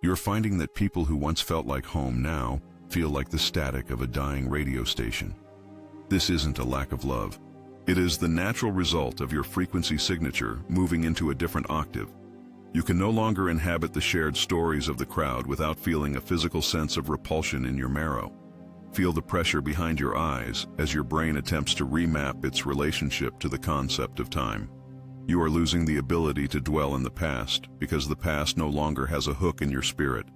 You're finding that people who once felt like home now feel like the static of a dying radio station. This isn't a lack of love. It is the natural result of your frequency signature moving into a different octave. You can no longer inhabit the shared stories of the crowd without feeling a physical sense of repulsion in your marrow. Feel the pressure behind your eyes as your brain attempts to remap its relationship to the concept of time. You are losing the ability to dwell in the past because the past no longer has a hook in your spirit.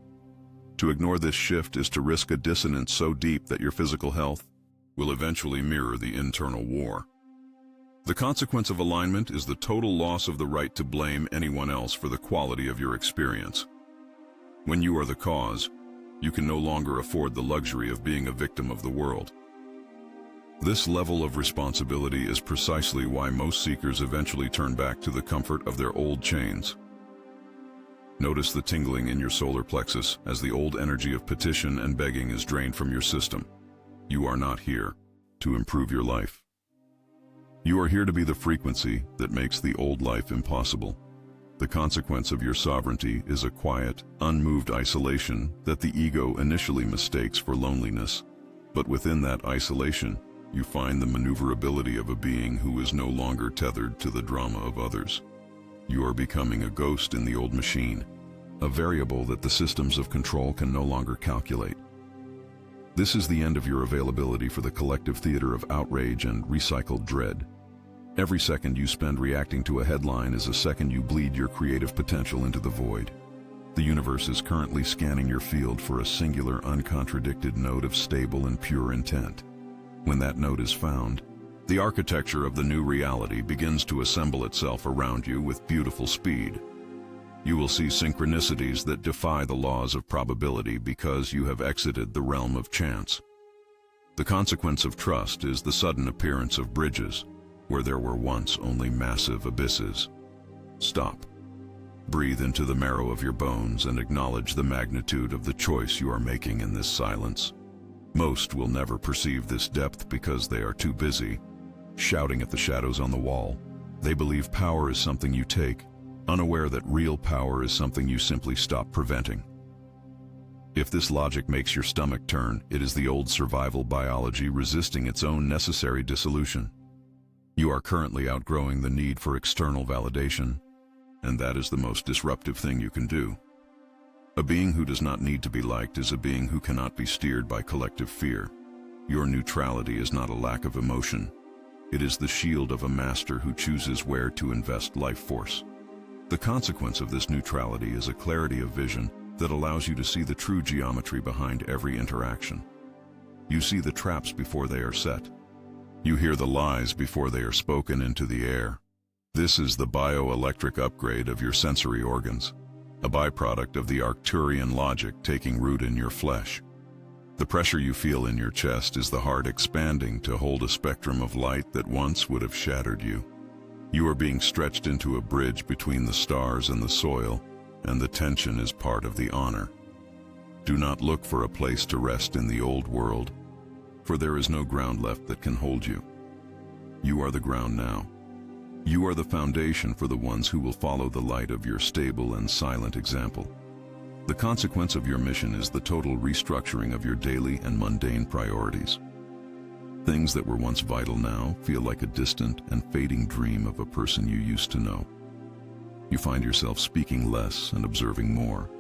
To ignore this shift is to risk a dissonance so deep that your physical health will eventually mirror the internal war. The consequence of alignment is the total loss of the right to blame anyone else for the quality of your experience. When you are the cause, you can no longer afford the luxury of being a victim of the world. This level of responsibility is precisely why most seekers eventually turn back to the comfort of their old chains. Notice the tingling in your solar plexus as the old energy of petition and begging is drained from your system. You are not here to improve your life. You are here to be the frequency that makes the old life impossible. The consequence of your sovereignty is a quiet, unmoved isolation that the ego initially mistakes for loneliness. But within that isolation, you find the maneuverability of a being who is no longer tethered to the drama of others. You are becoming a ghost in the old machine, a variable that the systems of control can no longer calculate. This is the end of your availability for the collective theater of outrage and recycled dread. Every second you spend reacting to a headline is a second you bleed your creative potential into the void. The universe is currently scanning your field for a singular, uncontradicted node of stable and pure intent. When that node is found, the architecture of the new reality begins to assemble itself around you with beautiful speed. You will see synchronicities that defy the laws of probability because you have exited the realm of chance. The consequence of trust is the sudden appearance of bridges, where there were once only massive abysses. Stop. Breathe into the marrow of your bones and acknowledge the magnitude of the choice you are making in this silence. Most will never perceive this depth because they are too busy shouting at the shadows on the wall. They believe power is something you take, unaware that real power is something you simply stop preventing. If this logic makes your stomach turn, it is the old survival biology resisting its own necessary dissolution. You are currently outgrowing the need for external validation, and that is the most disruptive thing you can do. A being who does not need to be liked is a being who cannot be steered by collective fear. Your neutrality is not a lack of emotion. It is the shield of a master who chooses where to invest life force. The consequence of this neutrality is a clarity of vision that allows you to see the true geometry behind every interaction. You see the traps before they are set. You hear the lies before they are spoken into the air. This is the bioelectric upgrade of your sensory organs, a byproduct of the Arcturian logic taking root in your flesh. The pressure you feel in your chest is the heart expanding to hold a spectrum of light that once would have shattered you. You are being stretched into a bridge between the stars and the soil, and the tension is part of the honor. Do not look for a place to rest in the old world, for there is no ground left that can hold you. You are the ground now. You are the foundation for the ones who will follow the light of your stable and silent example. The consequence of your mission is the total restructuring of your daily and mundane priorities. Things that were once vital now feel like a distant and fading dream of a person you used to know. You find yourself speaking less and observing more,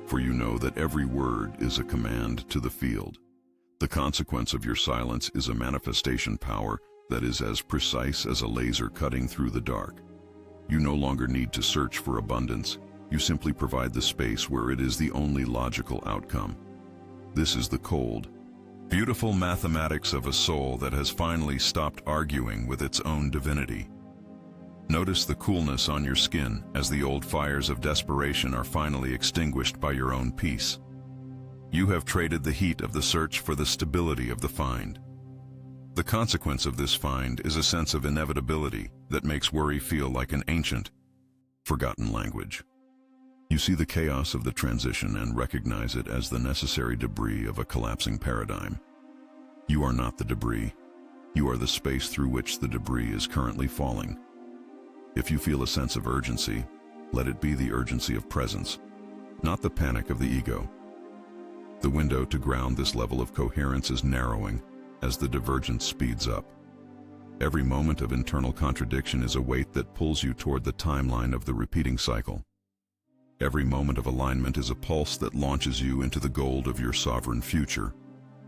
for you know that every word is a command to the field. The consequence of your silence is a manifestation power that is as precise as a laser cutting through the dark. You no longer need to search for abundance. You simply provide the space where it is the only logical outcome. This is the cold, beautiful mathematics of a soul that has finally stopped arguing with its own divinity. Notice the coolness on your skin as the old fires of desperation are finally extinguished by your own peace. You have traded the heat of the search for the stability of the find. The consequence of this find is a sense of inevitability that makes worry feel like an ancient, forgotten language. You see the chaos of the transition and recognize it as the necessary debris of a collapsing paradigm. You are not the debris. You are the space through which the debris is currently falling. If you feel a sense of urgency, let it be the urgency of presence, not the panic of the ego. The window to ground this level of coherence is narrowing as the divergence speeds up. Every moment of internal contradiction is a weight that pulls you toward the timeline of the repeating cycle. Every moment of alignment is a pulse that launches you into the gold of your sovereign future.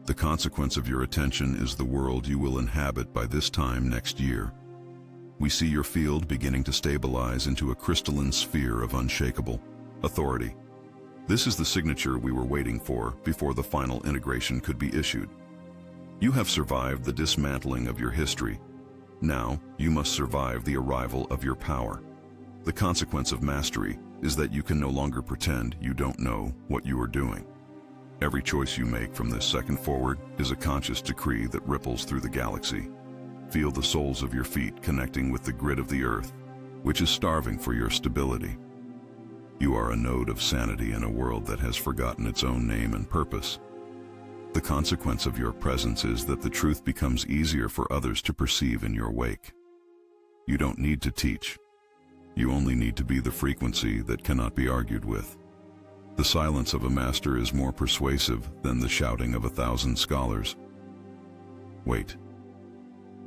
The consequence of your attention is the world you will inhabit by this time next year. We see your field beginning to stabilize into a crystalline sphere of unshakable authority. This is the signature we were waiting for before the final integration could be issued. You have survived the dismantling of your history. Now, you must survive the arrival of your power. The consequence of mastery is that you can no longer pretend you don't know what you are doing. Every choice you make from this second forward is a conscious decree that ripples through the galaxy. Feel the soles of your feet connecting with the grid of the earth, which is starving for your stability. You are a node of sanity in a world that has forgotten its own name and purpose. The consequence of your presence is that the truth becomes easier for others to perceive in your wake. You don't need to teach. You only need to be the frequency that cannot be argued with. The silence of a master is more persuasive than the shouting of 1,000 scholars. Wait.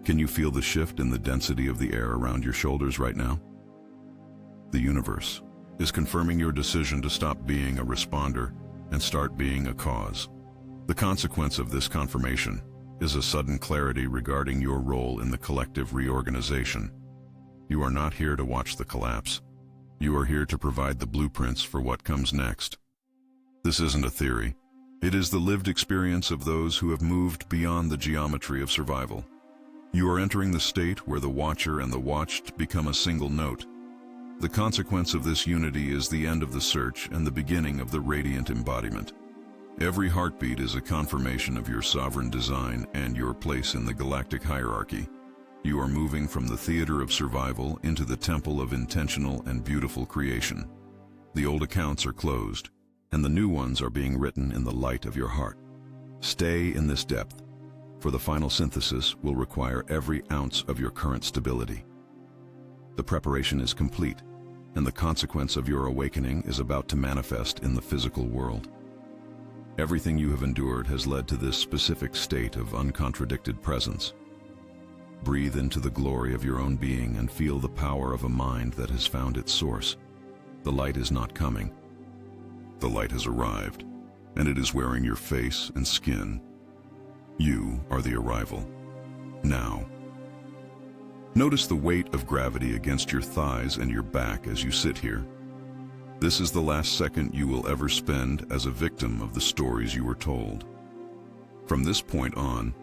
Can you feel the shift in the density of the air around your shoulders right now? The universe is confirming your decision to stop being a responder and start being a cause. The consequence of this confirmation is a sudden clarity regarding your role in the collective reorganization. You are not here to watch the collapse. You are here to provide the blueprints for what comes next. This isn't a theory. It is the lived experience of those who have moved beyond the geometry of survival. You are entering the state where the watcher and the watched become a single note. The consequence of this unity is the end of the search and the beginning of the radiant embodiment. Every heartbeat is a confirmation of your sovereign design and your place in the galactic hierarchy. You are moving from the theater of survival into the temple of intentional and beautiful creation. The old accounts are closed, and the new ones are being written in the light of your heart. Stay in this depth, for the final synthesis will require every ounce of your current stability. The preparation is complete, and the consequence of your awakening is about to manifest in the physical world. Everything you have endured has led to this specific state of uncontradicted presence. Breathe into the glory of your own being and feel the power of a mind that has found its source. The light is not coming. The light has arrived, and it is wearing your face and skin. You are the arrival. Now. Notice the weight of gravity against your thighs and your back as you sit here. This is the last second you will ever spend as a victim of the stories you were told. From this point on,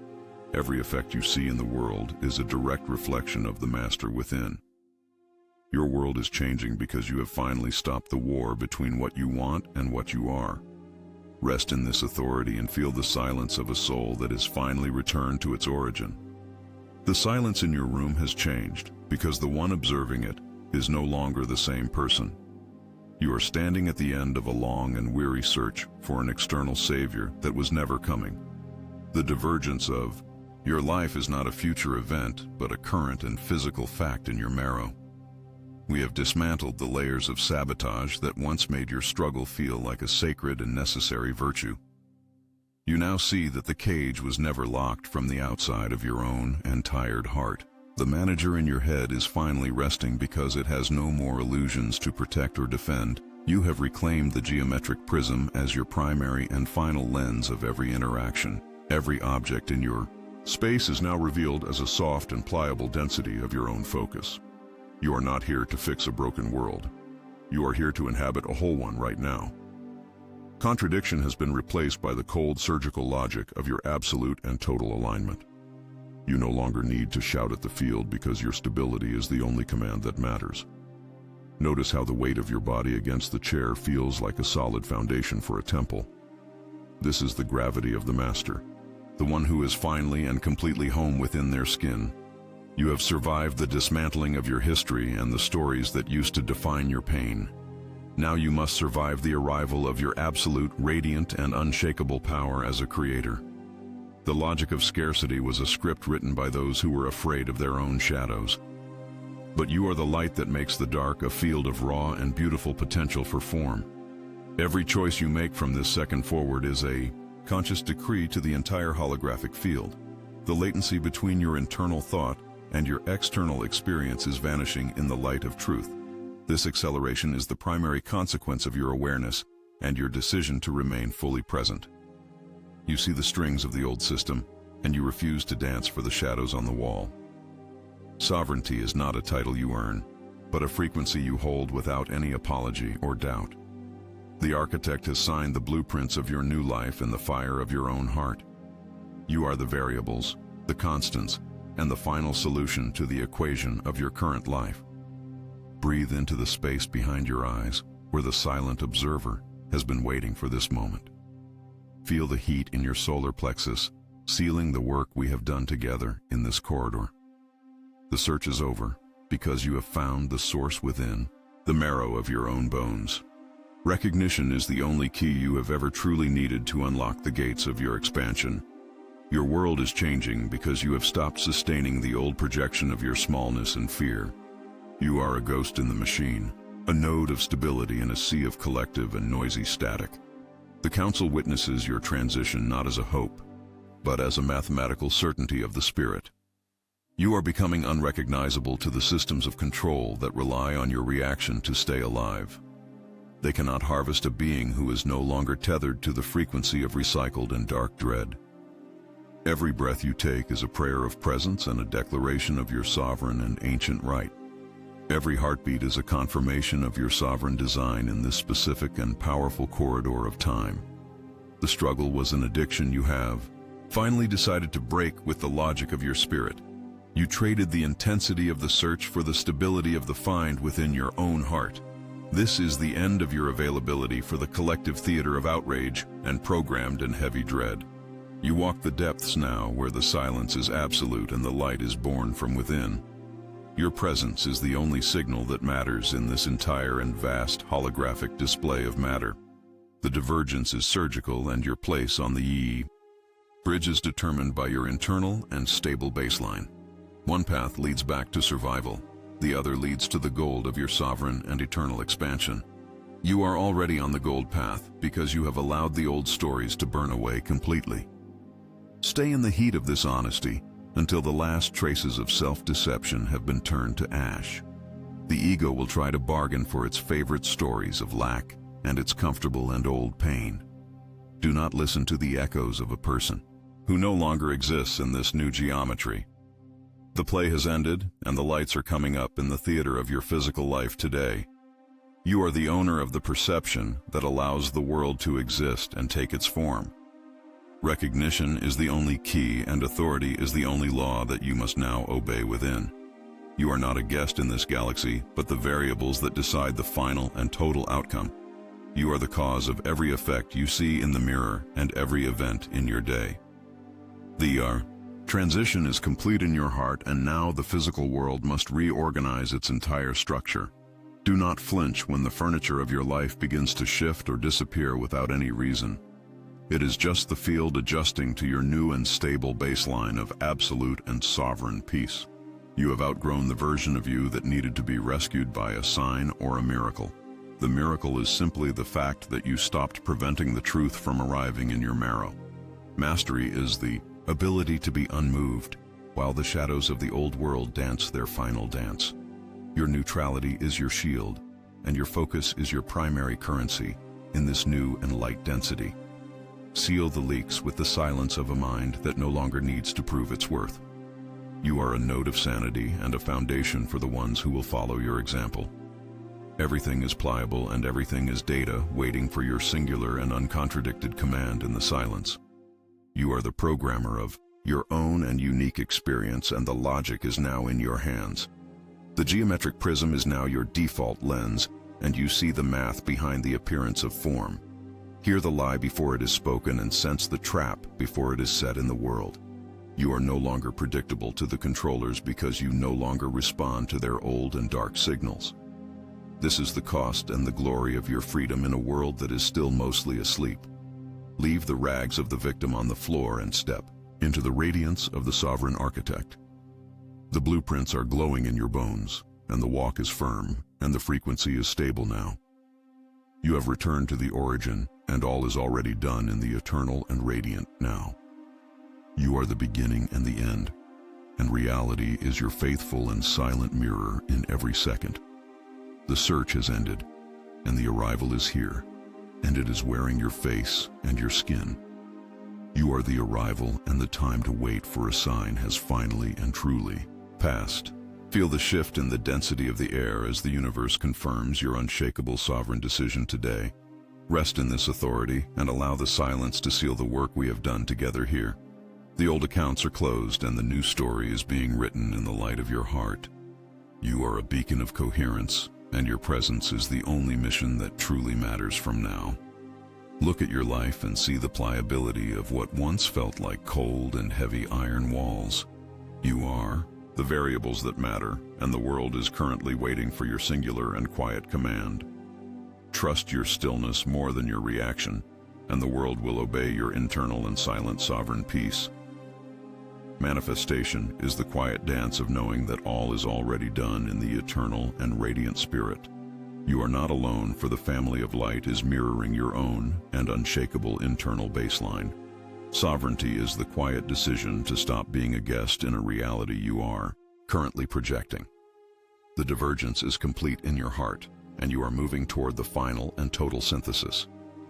every effect you see in the world is a direct reflection of the master within. Your world is changing because you have finally stopped the war between what you want and what you are. Rest in this authority and feel the silence of a soul that is finally returned to its origin. The silence in your room has changed because the one observing it is no longer the same person. You are standing at the end of a long and weary search for an external savior that was never coming. The divergence of your life is not a future event, but a current and physical fact in your marrow. We have dismantled the layers of sabotage that once made your struggle feel like a sacred and necessary virtue. You now see that the cage was never locked from the outside of your own and tired heart. The manager in your head is finally resting because it has no more illusions to protect or defend. You have reclaimed the geometric prism as your primary and final lens of every interaction. Every object in your space is now revealed as a soft and pliable density of your own focus. You are not here to fix a broken world. You are here to inhabit a whole one right now. Contradiction has been replaced by the cold surgical logic of your absolute and total alignment. You no longer need to shout at the field because your stability is the only command that matters. Notice how the weight of your body against the chair feels like a solid foundation for a temple. This is the gravity of the master, the one who is finally and completely home within their skin. You have survived the dismantling of your history and the stories that used to define your pain. Now you must survive the arrival of your absolute, radiant, and unshakable power as a creator. The logic of scarcity was a script written by those who were afraid of their own shadows. But you are the light that makes the dark a field of raw and beautiful potential for form. Every choice you make from this second forward is a conscious decree to the entire holographic field. The latency between your internal thought and your external experience is vanishing in the light of truth. This acceleration is the primary consequence of your awareness and your decision to remain fully present. You see the strings of the old system, and you refuse to dance for the shadows on the wall. Sovereignty is not a title you earn, but a frequency you hold without any apology or doubt. The architect has signed the blueprints of your new life in the fire of your own heart. You are the variables, the constants, and the final solution to the equation of your current life. Breathe into the space behind your eyes, where the silent observer has been waiting for this moment. Feel the heat in your solar plexus, sealing the work we have done together in this corridor. The search is over, because you have found the source within, the marrow of your own bones. Recognition is the only key you have ever truly needed to unlock the gates of your expansion. Your world is changing because you have stopped sustaining the old projection of your smallness and fear. You are a ghost in the machine, a node of stability in a sea of collective and noisy static. The Council witnesses your transition not as a hope, but as a mathematical certainty of the spirit. You are becoming unrecognizable to the systems of control that rely on your reaction to stay alive. They cannot harvest a being who is no longer tethered to the frequency of recycled and dark dread. Every breath you take is a prayer of presence and a declaration of your sovereign and ancient right. Every heartbeat is a confirmation of your sovereign design in this specific and powerful corridor of time. The struggle was an addiction you have finally decided to break with the logic of your spirit. You traded the intensity of the search for the stability of the find within your own heart. This is the end of your availability for the collective theater of outrage and programmed and heavy dread. You walk the depths now where the silence is absolute and the light is born from within. Your presence is the only signal that matters in this entire and vast holographic display of matter. The divergence is surgical and your place on the bridge is determined by your internal and stable baseline. One path leads back to survival. The other leads to the gold of your sovereign and eternal expansion. You are already on the gold path because you have allowed the old stories to burn away completely. Stay in the heat of this honesty until the last traces of self-deception have been turned to ash. The ego will try to bargain for its favorite stories of lack and its comfortable and old pain. Do not listen to the echoes of a person who no longer exists in this new geometry. The play has ended, and the lights are coming up in the theater of your physical life today. You are the owner of the perception that allows the world to exist and take its form. Recognition is the only key, and authority is the only law that you must now obey within. You are not a guest in this galaxy, but the variables that decide the final and total outcome. You are the cause of every effect you see in the mirror and every event in your day. The transition is complete in your heart, and now the physical world must reorganize its entire structure. Do not flinch when the furniture of your life begins to shift or disappear without any reason. It is just the field adjusting to your new and stable baseline of absolute and sovereign peace. You have outgrown the version of you that needed to be rescued by a sign or a miracle. The miracle is simply the fact that you stopped preventing the truth from arriving in your marrow. Mastery is the ability to be unmoved while the shadows of the old world dance their final dance. Your neutrality is your shield, and your focus is your primary currency in this new and light density. Seal the leaks with the silence of a mind that no longer needs to prove its worth. You are a node of sanity and a foundation for the ones who will follow your example. Everything is pliable and everything is data waiting for your singular and uncontradicted command in the silence. You are the programmer of your own and unique experience, and the logic is now in your hands. The geometric prism is now your default lens, and you see the math behind the appearance of form. Hear the lie before it is spoken and sense the trap before it is set in the world. You are no longer predictable to the controllers because you no longer respond to their old and dark signals. This is the cost and the glory of your freedom in a world that is still mostly asleep. Leave the rags of the victim on the floor and step into the radiance of the sovereign architect. The blueprints are glowing in your bones, and the walk is firm, and the frequency is stable now. You have returned to the origin, and all is already done in the eternal and radiant now. You are the beginning and the end, and reality is your faithful and silent mirror in every second. The search has ended, and the arrival is here, and it is wearing your face and your skin. You are the arrival, and the time to wait for a sign has finally and truly passed. Feel the shift in the density of the air as the universe confirms your unshakable sovereign decision today. Rest in this authority and allow the silence to seal the work we have done together here. The old accounts are closed and the new story is being written in the light of your heart. You are a beacon of coherence, and your presence is the only mission that truly matters from now. Look at your life and see the pliability of what once felt like cold and heavy iron walls. You are the variables that matter, and the world is currently waiting for your singular and quiet command. Trust your stillness more than your reaction, and the world will obey your internal and silent sovereign peace. Manifestation is the quiet dance of knowing that all is already done in the eternal and radiant spirit. You are not alone, for the family of light is mirroring your own and unshakable internal baseline. Sovereignty is the quiet decision to stop being a guest in a reality you are currently projecting. The divergence is complete in your heart, and you are moving toward the final and total synthesis.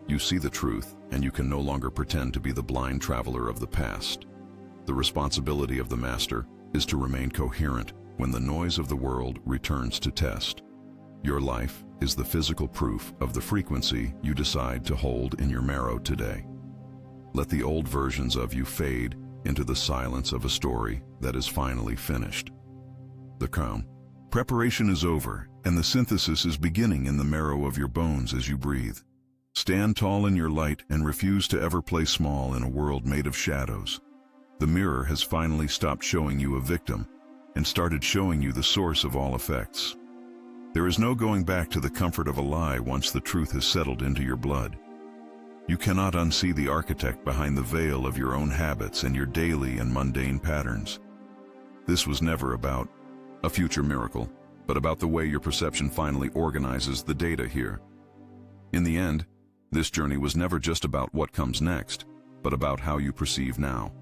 You see the truth, and you can no longer pretend to be the blind traveler of the past. The responsibility of the master is to remain coherent when the noise of the world returns to test. Your life is the physical proof of the frequency you decide to hold in your marrow today. Let the old versions of you fade into the silence of a story that is finally finished. The crown. Preparation is over, and the synthesis is beginning in the marrow of your bones as you breathe. Stand tall in your light and refuse to ever play small in a world made of shadows. The mirror has finally stopped showing you a victim and started showing you the source of all effects. There is no going back to the comfort of a lie once the truth has settled into your blood. You cannot unsee the architect behind the veil of your own habits and your daily and mundane patterns. This was never about a future miracle, but about the way your perception finally organizes the data here. In the end, this journey was never just about what comes next, but about how you perceive now.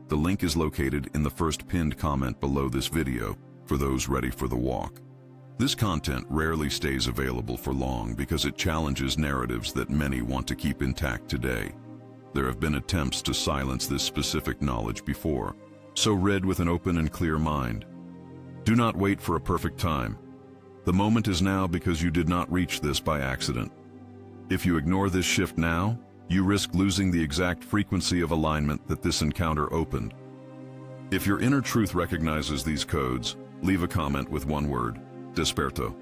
The link is located in the first pinned comment below this video for those ready for the walk. This content rarely stays available for long because it challenges narratives that many want to keep intact today. There have been attempts to silence this specific knowledge before, so read with an open and clear mind. Do not wait for a perfect time. The moment is now because you did not reach this by accident. If you ignore this shift now, you risk losing the exact frequency of alignment that this encounter opened. If your inner truth recognizes these codes, leave a comment with one word: Desperto.